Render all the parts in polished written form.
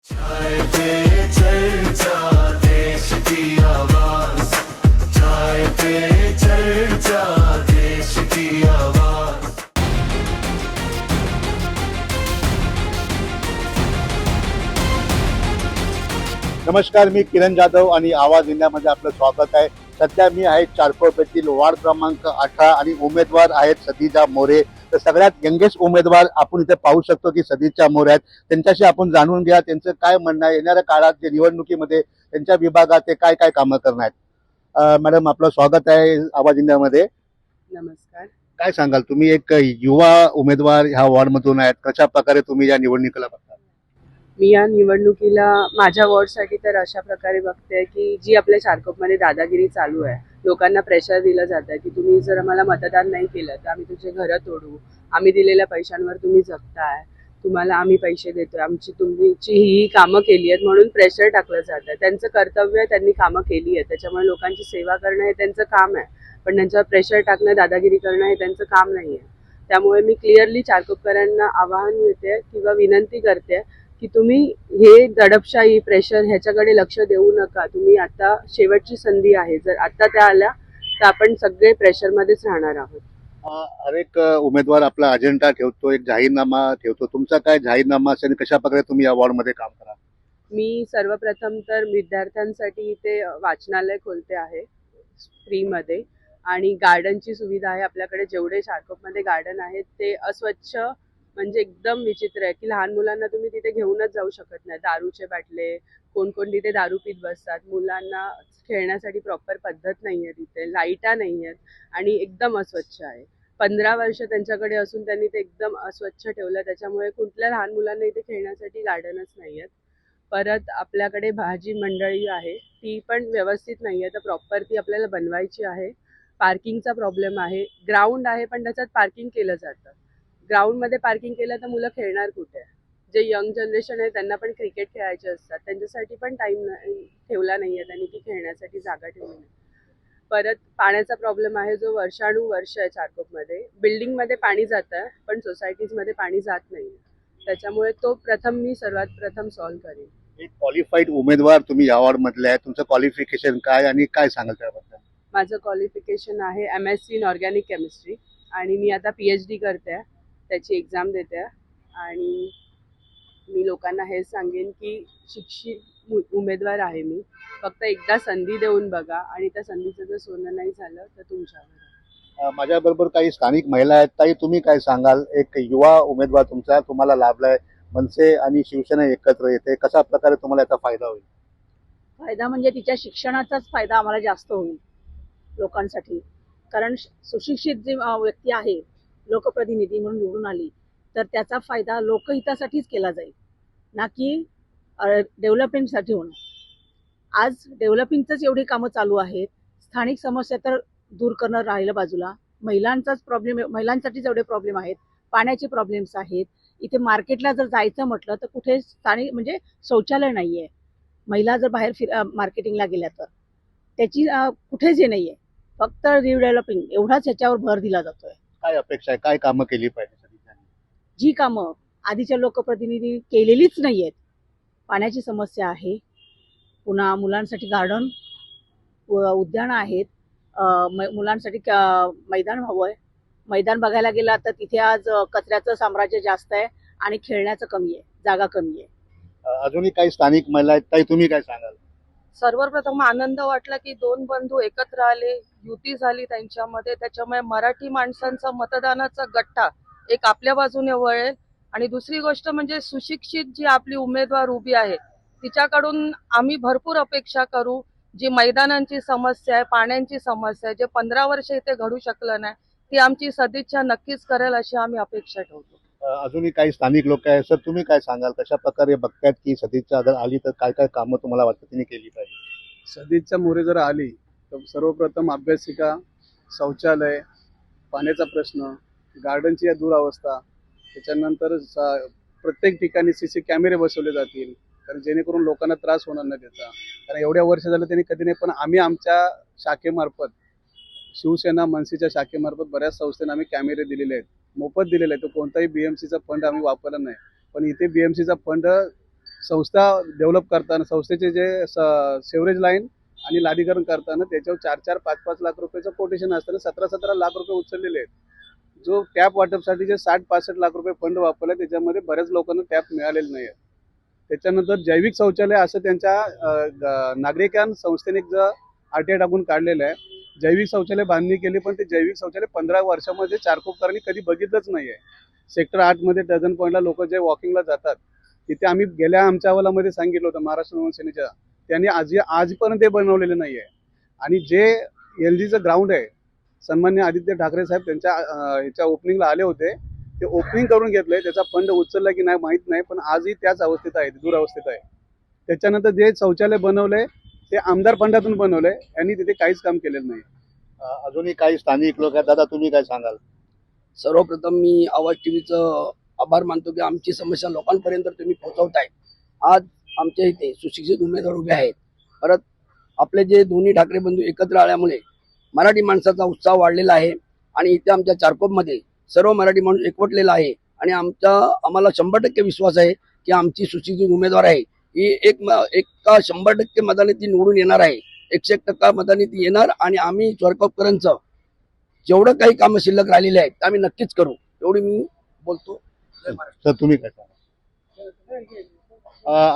चाय पे चर्चा देश की आवाज, चाय पे चर्चा देश की आवाज। नमस्कार, मी किरण जाधव आणि आवाज इंडियामध्ये आपलं स्वागत आहे। सध्या मी आहे चारकोपेतील वार्ड क्रमांक 18 आणि उमेदवार आहेत सतीजा मोरे। तर सगळ्यात यंगेस्ट उमेदवार आपण इथे पाहू शकतो की सतीजा मोरे आहेत। त्यांच्याशी आपण जाणून घ्या त्यांचं काय म्हणणं आहे, येणाऱ्या काळात जे निवडणुकीमध्ये त्यांच्या विभागात ते काय काय कामं करणार आहेत। मॅडम, आपलं स्वागत आहे आवाज इंडियामध्ये। नमस्कार. काय सांगाल, तुम्ही एक युवा उमेदवार ह्या वॉर्डमधून आहेत, कशा प्रकारे तुम्ही या निवडणुकीला बघता? मी या निवडणुकीला माझ्या वॉर्डसाठी तर अशा प्रकारे बघते की जी आपल्या चारकोपमध्ये दादागिरी चालू आहे, लोकांना प्रेशर दिलं जातं की तुम्ही जर आम्हाला मतदान नाही केलं तर आम्ही तुमचे घरं तोडू, आम्ही दिलेल्या पैशांवर तुम्ही जगताय, तुम्हाला आम्ही पैसे देतोय, तुमची ही कामं केली आहेत म्हणून प्रेशर टाकलं जातं। त्यांचं कर्तव्य आहे, त्यांनी कामं केली आहेत, त्याच्यामुळे लोकांची सेवा करणं हे त्यांचं काम आहे, पण त्यांच्यावर प्रेशर टाकणं, दादागिरी करणं हे त्यांचं काम नाही आहे। त्यामुळे मी क्लिअरली चारकोपकरांना आवाहन देते किंवा विनंती करते की तुम्ही हे दडपशाही प्रेशर ह्याच्याकडे लक्ष देऊ नका। तुम्ही आता शेवटची संधी आहे, जर आता त्या आल्या तर आपण सगळे प्रेशरमध्येच राहणार आहोत। हर एक उमेदवार आपला अजेंडा ठेवतो, एक जाहीरनामा ठेवतो। तुमचा काय जाहीरनामा असेल, कशा प्रकारे तुम्ही या वॉर्डमध्ये काम करा? मी सर्वप्रथम तर विद्यार्थ्यांसाठी इथे वाचनालय खोलते आहे फ्रीमध्ये, आणि गार्डनची सुविधा आहे आपल्याकडे। जेवढे चारकोपमध्ये गार्डन आहेत ते अस्वच्छ म्हणजे एकदम विचित्र आहे की लहान मुलांना तुम्ही तिथे घेऊनच जाऊ शकत नाही। दारूचे बाटले, कोण कोण तिथे दारू पीत बसतात, मुलांना खेळण्यासाठी प्रॉपर पद्धत नाही आहे, तिथे लाईटा नाही आहेत आणि एकदम अस्वच्छ आहे। 15 वर्ष त्यांच्याकडे असून त्यांनी ते एकदम अस्वच्छ ठेवलं, त्याच्यामुळे कुठल्या लहान मुलांना इथे खेळण्यासाठी गार्डनच नाही आहेत। परत आपल्याकडे भाजी मंडळी आहे, ती पण व्यवस्थित नाही आहे, तर प्रॉपर ती आपल्याला बनवायची आहे। पार्किंगचा प्रॉब्लेम आहे, ग्राउंड आहे पण त्याच्यात पार्किंग केलं जातं। ग्राउंडमध्ये पार्किंग केलं तर मुलं खेळणार कुठे? जे यंग जनरेशन आहे त्यांना पण क्रिकेट खेळायचे असतात, त्यांच्यासाठी पण टाईम ठेवला नाही आहे त्यांनी की खेळण्यासाठी जागा ठेवली नाही। परत पाण्याचा प्रॉब्लेम आहे जो वर्षानुवर्ष आहे चारकोपमध्ये। बिल्डिंगमध्ये पाणी जातं पण सोसायटीजमध्ये पाणी जात नाही, त्याच्यामुळे तो मी सर्वात प्रथम सॉल्व्ह करेन। एक क्वालिफाईड उमेदवार तुम्ही या वॉर्डमधले आहे, तुमचं क्वालिफिकेशन काय आणि काय सांगाल त्याबद्दल? माझं क्वालिफिकेशन आहे MSc इन ऑर्गॅनिक केमिस्ट्री आणि मी आता PhD करते, त्याची एक्झाम देते। आणि मी लोकांना हे सांगेन की शिक्षित उमेदवार आहे मी, फक्त एकदा संधी देऊन बघा आणि त्या संधीचं जर सोनं नाही झालं तर तुमच्यावर। माझ्याबरोबर काही स्थानिक महिला आहेत। ताई, तुम्ही काय सांगाल, एक युवा उमेदवार तुम्हाला लाभलाय, मनसे आणि शिवसेना एकत्र येते, कशा प्रकारे तुम्हाला याचा फायदा होईल? फायदा म्हणजे तिच्या शिक्षणाचाच फायदा आम्हाला जास्त होईल लोकांसाठी। कारण सुशिक्षित जी व्यक्ती आहे, लोकप्रतिनिधी म्हणून निवडून आली तर त्याचा फायदा लोकहितासाठीच केला जाईल, ना की डेव्हलपमेंटसाठी होणार। आज डेव्हलपिंगचंच एवढी कामं चालू आहेत, स्थानिक समस्या तर दूर करणं राहिलं बाजूला, महिलांचाच प्रॉब्लेम, महिलांसाठीच एवढे प्रॉब्लेम आहेत, पाण्याचे प्रॉब्लेम्स आहेत। इथे मार्केटला जर जायचं म्हटलं तर कुठे स्थानिक म्हणजे शौचालय नाही आहे, महिला जर बाहेर मार्केटिंगला गेल्या तर त्याची कुठेच हे नाही आहे, फक्त रिडेव्हलपिंग एवढाच ह्याच्यावर भर दिला जातोय। काय अपेक्षा आहे, काय कामं केली पाहिजे सध्या? जी कामं आधीच्या लोकप्रतिनिधी केलेलीच नाही आहेत, पाण्याची समस्या आहे, पुन्हा मुलांसाठी गार्डन उद्यानं आहेत, मुलांसाठी मैदान हवं आहे। मैदान बघायला गेला तर तिथे आज कचऱ्याचं साम्राज्य जास्त आहे आणि खेळण्याचं कमी आहे, जागा कमी आहे। अजूनही काही स्थानिक महिला आहेत। ताई, तुम्ही काय सांगाल? सर्वप्रथम आनंद वाटला की दोन बंधू एकत्र आले, युती झाली त्यांच्यामध्ये, त्याच्यामुळे मराठी माणसांचा मतदानाचा गट्टा एक आपल्या बाजूने वळेल। आणि दुसरी गोष्ट म्हणजे सुशिक्षित जी आपली उमेदवार उभी आहे तिच्याकडून आम्ही भरपूर अपेक्षा करू। जी मैदानांची समस्या आहे, पाण्याची समस्या आहे, जे 15 वर्ष इथे घडू शकलं नाही, ती आमची सदिच्छा नक्कीच करेल अशी आम्ही अपेक्षा ठेवतो। अजूनही काही स्थानिक लोक आहेत। सर, तुम्ही काय सांगाल, कशा प्रकारे बघतायत की सदिच्छा अगर आली तर काय काय कामं तुम्हाला वाटतं तिने केली पाहिजे? सदिच्छा मोरे जर आली तर सर्वप्रथम अभ्यासिका, शौचालय, पाण्याचा प्रश्न, गार्डनची या दुरावस्था, त्याच्यानंतर प्रत्येक ठिकाणी CC कॅमेरे बसवले जातील, कारण जेणेकरून लोकांना त्रास होणार नाही त्याचा। कारण एवढ्या वर्ष झालं त्यांनी कधी नाही, पण आम्ही आमच्या शाखेमार्फत, शिवसेना मनसेच्या शाखेमार्फत बऱ्याच संस्थांना आम्ही कॅमेरे दिलेले आहेत, मोफत दिलेले आहेत। तो कोणताही BMCचा फंड आम्ही वापरला नाही, पण इथे BMCचा फंड संस्था डेव्हलप करताना संस्थेचे जे सेवरेज लाईन आणि लादीकरण करताना त्याच्यावर 4-5 लाख रुपयाचं कोटेशन असताना 17 लाख रुपये उचललेले आहेत. जो टॅप वाटपसाठी जे 60-65 लाख रुपये फंड वापरले त्याच्यामध्ये बऱ्याच लोकांना टॅप मिळालेले नाही आहे. त्याच्यानंतर जैविक शौचालय असं त्यांच्या नागरिकां संस्थेने एक RTI टाकून काढलेलं आहे. जैविक शौचालय बांधणी केली पण ते जैविक शौचालय 15 वर्षामध्ये चारकोपकरांनी कधी बघितलंच नाही आहे. सेक्टर 8 मध्ये टर्जन पॉईंटला लोक जे वॉकिंगला जातात तिथे आम्ही गेल्या आमच्या अहवालामध्ये सांगितलं होतं महाराष्ट्र नवसेनेच्या, त्यांनी आजपर्यंत ते बनवलेले नाही आहे. आणि जे LGचं ग्राउंड आहे, सन्मान्य आदित्य ठाकरे साहेब त्यांच्या ह्याच्या ओपनिंगला आले होते, ते ओपनिंग करून घेतलंय. त्याचा फंड उचलला की नाही माहीत नाही, पण आजही त्याच अवस्थेत आहे, दुरावस्थेत आहे. त्याच्यानंतर जे शौचालय बनवलंय ते आमदार फंडातून बनवलंय, यांनी तिथे काहीच काम केलेलं नाही. अजूनही काही स्थानिक लोक आहेत. दादा तुम्ही काय सांगाल? सर्वप्रथम मी आवाज टीव्हीचं आभार मानतो की आमची समस्या लोकांपर्यंत तुम्ही पोहोचवताय. आज आमच्या इथे सुशिक्षित उमेदवार उभे आहेत. परत आपले जे दोन्ही ठाकरे बंधू एकत्र आल्यामुळे मराठी माणसाचा उत्साह वाढलेला आहे आणि इथे आमच्या चारकोपमध्ये सर्व मराठी माणूस एकवटलेला आहे आणि आम्हाला 100% विश्वास आहे की आमची सुशिक्षित उमेदवार आहे ही एका 100% मताने ती निवडून येणार आहे. 101% मताने ती येणार आणि आम्ही चारकोपकरांचं जेवढं काही कामं शिल्लक राहिलेले आहेत आम्ही नक्कीच करू, एवढी मी बोलतो. तर तुम्ही काय सांगाल?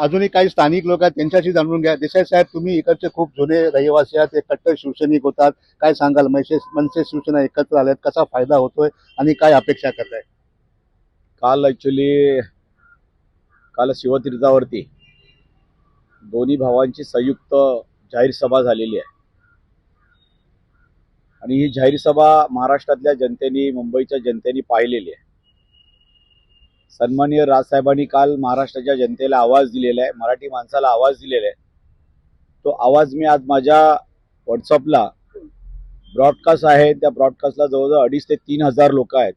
अजूनही काही स्थानिक लोक आहेत, त्यांच्याशी जाणून घ्या. देसाई साहेब, तुम्ही इकडचे खूप जुने रहिवासी आहात, एक कट्टर शिवसैनिक होतात. काय सांगाल? मनसे शिवसेना एकत्र आल्यात, कसा फायदा होतोय आणि काय अपेक्षा करताय? काल शिवतीर्थावरती दोन्ही भावांची संयुक्त जाहीर सभा झालेली आहे आणि ही जाहीर सभा महाराष्ट्रातल्या जनतेने, मुंबईच्या जनतेने पाहिलेली आहे. सन्माननीय राजसाहेबांनी काल महाराष्ट्राच्या जनतेला आवाज दिलेला आहे, मराठी माणसाला आवाज दिलेला आहे. तो आवाज मी आज माझ्या व्हॉट्सअपला ब्रॉडकास्ट आहे, त्या ब्रॉडकास्टला जवळजवळ 2,500 ते 3,000 लोक आहेत.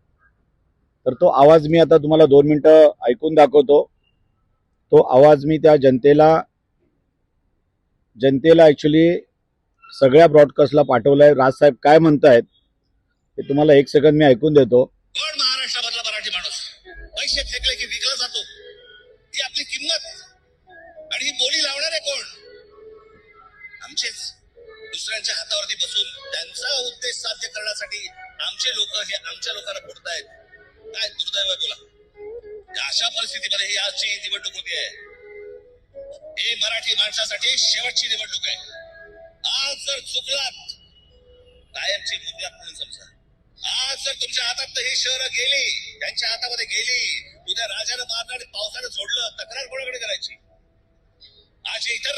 तर तो आवाज मी आता तुम्हाला 2 मिनिटं ऐकून दाखवतो. तो आवाज मी त्या जनतेला ॲक्च्युली सगळ्या ब्रॉडकास्टला पाठवलाय. राजसाहेब काय म्हणतायत ते तुम्हाला 1 सेकंद मी ऐकून देतो. कोण महाराष्ट्रामधला मराठी माणूस पैसे फेकले की विकला जातो, ही आपली किंमत आणि ही बोली लावणारे कोण? आमचेच. दुसऱ्यांच्या हातावरती बसून त्यांचा उद्देश साध्य करण्यासाठी आमचे लोक हे आमच्या लोकांना फोडतायत. काय दुर्दैव आहे बोला. अशा परिस्थितीमध्ये ही आजची निवडणूक होती आहे. ही मराठी माणसासाठी शेवटची निवडणूक आहे. आज जर चुकलात कायमची मुद्दा म्हणून समजा. आज जर तुमच्या हातात ही शहरं गेली, त्यांच्या हातामध्ये गेली, उद्या राजानं मारलं आणि पावसानं झोडलं, तक्रार कोणाकडे करायची? आज इतर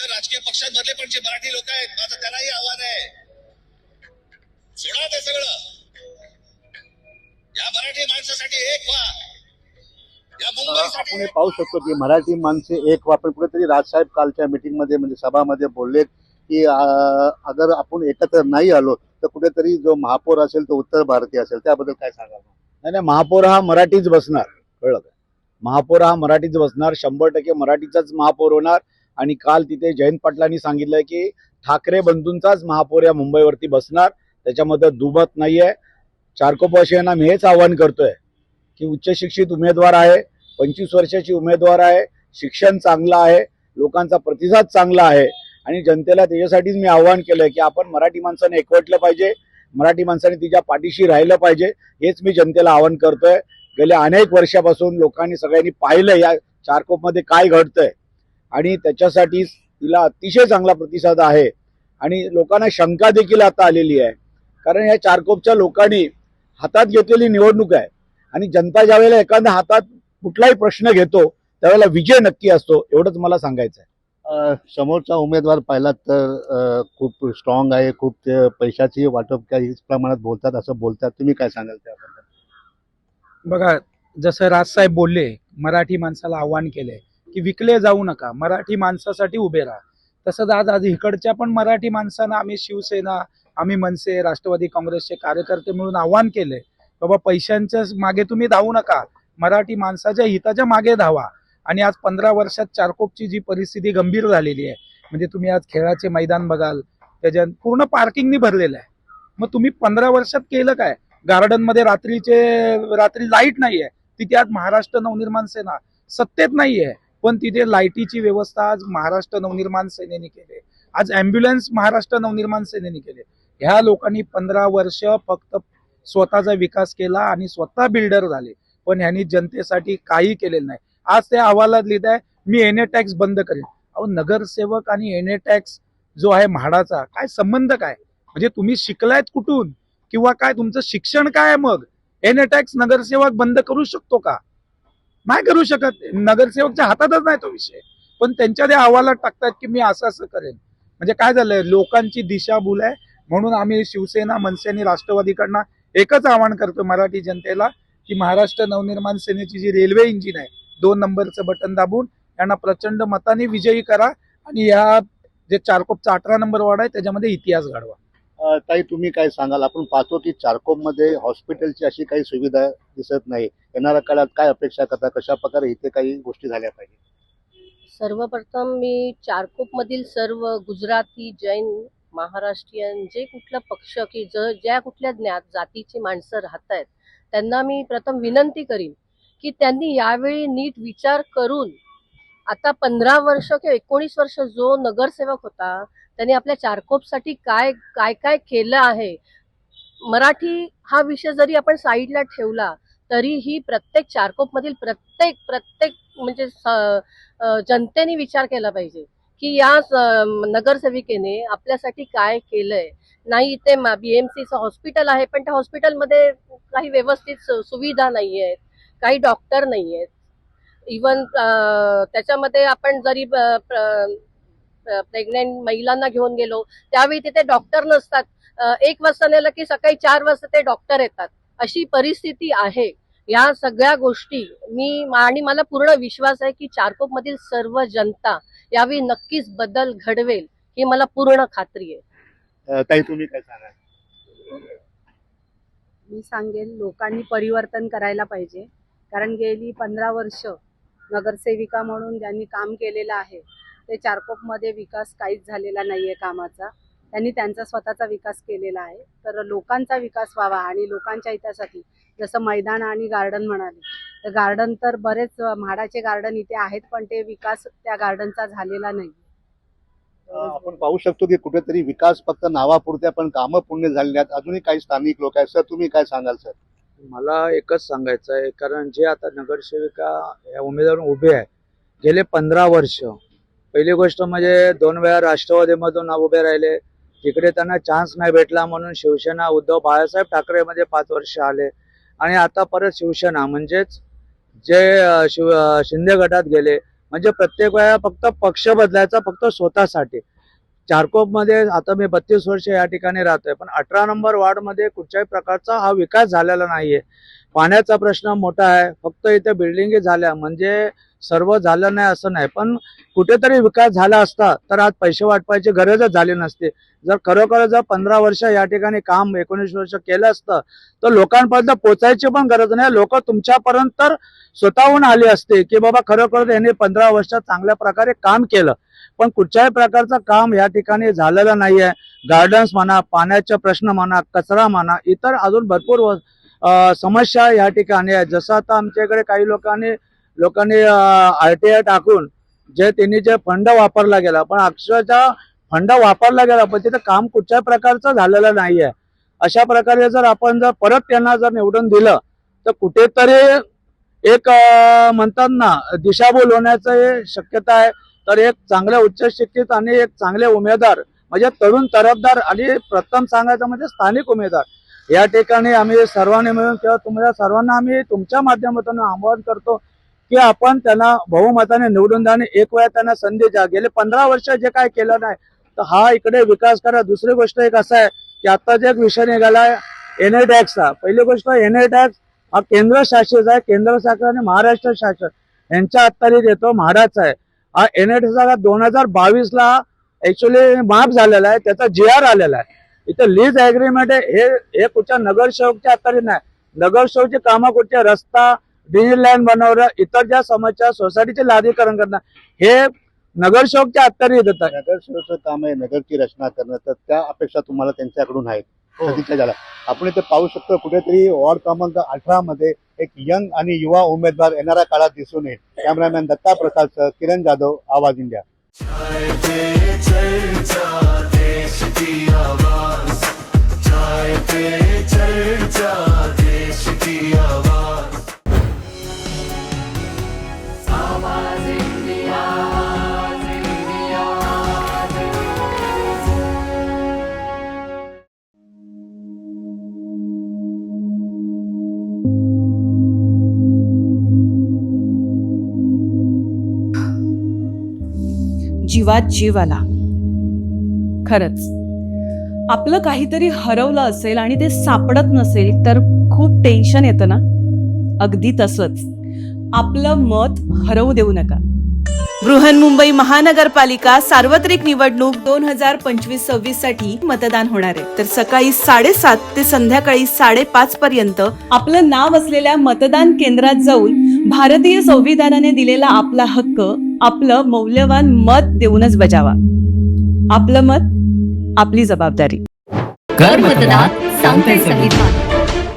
राजकीय पक्षांमधले पण जे मराठी लोक आहेत, माझं त्यालाही आव्हान आहे, सोडा ते सगळं. या मराठी माणसासाठी एक व्हा. या मुंबईसाठी आपण हे पाहू शकतो की मराठी माणसे एक वापर कुठेतरी राजसाहेब कालच्या मीटिंगमध्ये म्हणजे सभामध्ये बोललेत की अगर आपण एकत्र नाही आलो तर कुठेतरी जो महापौर असेल तो उत्तर भारतीय असेल. त्याबद्दल काय सांगाल? नाही, महापौर हा मराठीच बसणार, कळलं का? महापौर हा मराठीच बसणार, 100% मराठीचाच महापौर होणार. आणि काल तिथे जयंत पाटलांनी सांगितलंय की ठाकरे बंधूंचाच महापौर या मुंबईवरती बसणार, त्याच्यामध्ये दुमत नाहीये. चारकोपवासियांना मी हेच आवाहन करतोय की उच्च शिक्षित उमेदवार आहे, 25 वर्षाची उमेदवार आहे, शिक्षण चांगलं आहे, लोकांचा प्रतिसाद चांगला आहे आणि जनतेला त्याच्यासाठीच मी आवाहन केलंय की आपण मराठी माणसाने एकवटलं पाहिजे, मराठी माणसाने तिच्या पाठीशी राहिलं पाहिजे. हेच मी जनतेला आवाहन करतोय. गेल्या अनेक वर्षापासून लोकांनी सगळ्यांनी पाहिलं या चारकोपमध्ये काय घडतंय आणि त्याच्यासाठीच तिला अतिशय चांगला प्रतिसाद आहे. आणि लोकांना शंका देखील आता आलेली आहे, कारण या चारकोपच्या लोकांनी हातात घेतलेली निवडणूक आहे आणि जनता ज्यावेळेला एखाद्या हातात कुठलाही प्रश्न घेतो त्यावेळेला विजय नक्की असतो, एवढंच मला सांगायचं आहे. समोरचा उमेदवार पाहिला तर खूप स्ट्रॉंग आहे, खूप पैशाची वाटप काही प्रमाणात बोलतात असं बोलतात. तुम्ही काय सांगाल त्याबद्दल? बघा, जसं राजसाहेब बोलले, मराठी माणसाला आव्हान केले की विकले जाऊ नका, मराठी माणसासाठी उभे राहा. तसंच आज इकडच्या पण मराठी माणसांना आम्ही शिवसेना, आम्ही मनसे, राष्ट्रवादी काँग्रेसचे कार्यकर्ते मिळून आव्हान केले, बाबा पैशांच्या मागे तुम्ही धावू नका, मराठी माणसाच्या हिताच्या मागे धावा. आणि आज 15 वर्षात चारकोपची जी परिस्थिती गंभीर झालेली आहे, म्हणजे तुम्ही आज खेळाचे मैदान बघाल, त्याच्यात पूर्ण पार्किंगनी भरलेलं आहे. मग तुम्ही 15 वर्षात केलं काय? गार्डनमध्ये रात्री लाईट नाहीये, तिथे आज महाराष्ट्र नवनिर्माण सेना सत्तेत नाहीये, पण तिथे लाईटीची व्यवस्था आज महाराष्ट्र नवनिर्माण सेनेने केली, आज ॲम्ब्युलन्स महाराष्ट्र नवनिर्माण सेनेने केले. ह्या लोकांनी 15 वर्ष फक्त स्वतःचा विकास केला आणि स्वतः बिल्डर झाले, पण ह्यांनी जनतेसाठी काही केलेलं नाही. आज त्या अहवालात लिहित आहे मी एनए टॅक्स बंद करेन. अहो, नगरसेवक आणि एनए टॅक्स जो आहे म्हाडाचा काय संबंध काय? म्हणजे तुम्ही शिकलायत कुठून किंवा काय तुमचं शिक्षण काय? मग एनए टॅक्स नगरसेवक बंद करू शकतो का? नाही करू शकत. नगरसेवकच्या हातातच नाही तो विषय, पण त्यांच्या त्या अहवालात टाकतात की मी असं असं करेन. म्हणजे काय झालंय, लोकांची दिशाभूल आहे. म्हणून आम्ही शिवसेना, मनसे आणि राष्ट्रवादीकडनं एकच आवाहन करतो मराठी जनतेला की महाराष्ट्र नवनिर्माण सेनेची जी रेल्वे इंजिन आहे 2 नंबरचं बटन दाबून यांना प्रचंड मताने विजयी करा आणि या जे चारकोपचा 18 नंबर वॉर्ड आहे त्याच्यामध्ये इतिहास घडवा. ताई, तुम्ही काय सांगाल? आपण पाहतो की चारकोपमध्ये हॉस्पिटलची अशी काही सुविधा दिसत नाही. येणाऱ्या काळात काय अपेक्षा करता? कशा प्रकारे इथे काही गोष्टी झाल्या पाहिजे? सर्वप्रथम मी चारकोपमधील सर्व गुजराती, जैन, महाराष्ट्रीयन जे कुठला पक्ष की ज्या कुठल्या जातीची माणसं राहत आहेत त्यांना मी प्रथम विनंती करीन की त्यांनी यावेळी नीट विचार करून आता 15 वर्ष किंवा 19 वर्ष जो नगरसेवक होता त्यांनी आपल्या चारकोपसाठी काय काय काय केलं आहे. मराठी हा विषय जरी आपण साईडला ठेवला तरीही प्रत्येक चारकोपमधील प्रत्येक म्हणजे जनतेने विचार केला पाहिजे की या नगरसेविकेने आपल्यासाठी काय केलंय. नाही इथे BMCचं हॉस्पिटल आहे पण त्या हॉस्पिटलमध्ये काही व्यवस्थित सुविधा नाही आहेत, काही डॉक्टर नाही आहेत. इवन त्याच्यामध्ये आपण जरी प्रेग्नेंट महिलांना घेऊन गेलो त्यावेळी तिथे डॉक्टर नसतात. 1 वाजता नेलं की सकाळी 4 वाजता ते डॉक्टर येतात. अशी परिस्थिती आहे. या सगळ्या गोष्टी आणि मला पूर्ण विश्वास आहे की चारकोपमधील सर्व जनता यावेळी नक्कीच बदल घडवेल ही मला पूर्ण खात्री आहे. ताई, तुम्ही काय सांगाल? मी सांगेल लोकांनी परिवर्तन करायला पाहिजे, कारण गेली 15 वर्ष नगरसेविका म्हणून ज्यांनी काम केलेलं आहे ते चारकोपमध्ये विकास काहीच झालेला नाहीये कामाचा. त्यांनी त्यांचा स्वतःचा विकास केलेला आहे. तर लोकांचा विकास व्हावा आणि लोकांच्या हितासाठी जसं मैदान आणि गार्डन म्हणाले तर गार्डन तर बरेच म्हाडाचे गार्डन इथे आहेत पण ते विकास त्या गार्डनचा झालेला नाही. आपण पाहू शकतो की कुठेतरी विकास फक्त नावापुरत्या पण कामं पूर्ण झाली नाहीत. अजूनही काही स्थानिक लोक आहेत. सर, तुम्ही काय सांगाल? सर, मला एकच सांगायचं आहे, कारण जे आता नगरसेविका या उमेदवार उभे आहे गेले 15 वर्ष, पहिली गोष्ट म्हणजे 2 वेळा राष्ट्रवादीमधून उभे राहिले, तिकडे त्यांना चान्स नाही भेटला म्हणून शिवसेना उद्धव बाळासाहेब ठाकरेमध्ये 5 वर्ष आले आणि आता परत शिवसेना म्हणजेच जे शिंदे गटात गेले. म्हणजे प्रत्येक वेळा फक्त पक्ष बदलायचा फक्त स्वतःसाठी. चारकोपमध्ये आता मी 32 वर्ष या ठिकाणी राहतोय पण 18 नंबर वॉर्डमध्ये कुठच्याही प्रकारचा हा विकास झालेला नाहीये. पाण्याचा प्रश्न मोठा आहे. फक्त इथे बिल्डिंगी झाल्या म्हणजे सर्व झालं नाही असं नाही, पण कुठेतरी विकास झाला असता तर आज पैसे वाटपायची गरजच झाली नसते. जर खरोखर 15 वर्ष या ठिकाणी काम 19 वर्ष केलं असतं तर लोकांपर्यंत पोचायची पण गरज नाही. लोक तुमच्यापर्यंत तर स्वतःहून आले असते की बाबा खरोखर यांनी 15 वर्षात चांगल्या प्रकारे काम केलं, पण कुठच्याही प्रकारचं काम या ठिकाणी झालेलं नाहीये. गार्डन्स म्हणा, पाण्याचे प्रश्न म्हणा, कचरा म्हणा, इतर अजून भरपूर समस्या या ठिकाणी आहे. जसं आता आमच्याकडे काही लोकांनी RTI टाकून त्यांनी जे फंड वापरला गेला पण अक्षरशः फंड वापरला गेला पण तिथे काम कुठच्याही प्रकारचं झालेलं नाहीये. अशा प्रकारे जर आपण परत त्यांना निवडून दिलं तर कुठेतरी एक म्हणतात ना दिशाभूल होण्याची शक्यता आहे. तर एक चांगले उच्च शिक्षित आणि एक चांगले उमेदवार म्हणजे तरुण तरफदार आणि प्रथम सांगायचं म्हणजे स्थानिक उमेदवार या ठिकाणी आम्ही सर्वांनी मिळून किंवा तुम्हाला सर्वांना आम्ही तुमच्या माध्यमातून आवाहन करतो की आपण त्यांना बहुमताने निवडून द्या आणि एक वेळा त्यांना संधी द्या. गेले 15 वर्ष जे काय केलं नाही तर हा इकडे विकास करा. दुसरी गोष्ट एक असं आहे की आता जे एक विषय निघालाय एनए टॅक्सचा. पहिली गोष्ट एनए टॅक्स हा केंद्र शासित आहे. केंद्र शासन आणि महाराष्ट्र शासन यांच्या अखत्यारीत येतो, म्हाडाचा आहे. हा एनए टॅक्स 2022 ला ऍक्च्युली माफ झालेला आहे, त्याचा GR आलेला आहे. इथे लीज अग्रीमेंट आहे. हे कुठच्या नगरसेवकच्या अखत्यारीत नाही. नगरसेवकची कामं कुठच्या रस्ता, ड्रेनेज लाईन बनवणं, इतर ज्या समस्या सोसायटीचे लादीकरण करणं हे नगरसेवकच्या अखत्यारीत येतात. नगरसेवकचं काम आहे नगरची रचना करणं, तर त्या अपेक्षा तुम्हाला त्यांच्याकडून आहेत. सतीच्या झाला. आपण इथे पाहू शकतो कुठेतरी वॉर्ड क्रमांक 18 मध्ये एक यंग आणि युवा उमेदवार येणाऱ्या काळात दिसून येईल. कॅमेरामॅन दत्ता प्रसादसह किरण जाधव, आवाज इंडिया. जीवात जीव आला. खरंच आपलं काहीतरी हरवलं असेल आणि ते सापडत नसेल तर खूप टेन्शन येतं ना. अगदी तसंच आपलं मत हरवू देऊ नका. बृहन्मुंबई महानगरपालिका सार्वत्रिक निवडणूक 2025-26 साठी मतदान होणार आहे. तर सकाळी 7:30 ते संध्याकाळी 5:30 पर्यंत आपलं नाव असलेल्या मतदान केंद्रात जाऊन भारतीय संविधानाने दिलेला आपला हक्क, आपलं मौल्यवान मत देऊनच बजावा. आपलं मत, आपली जबाबदारी. कर मतदान, सांगते संविधान.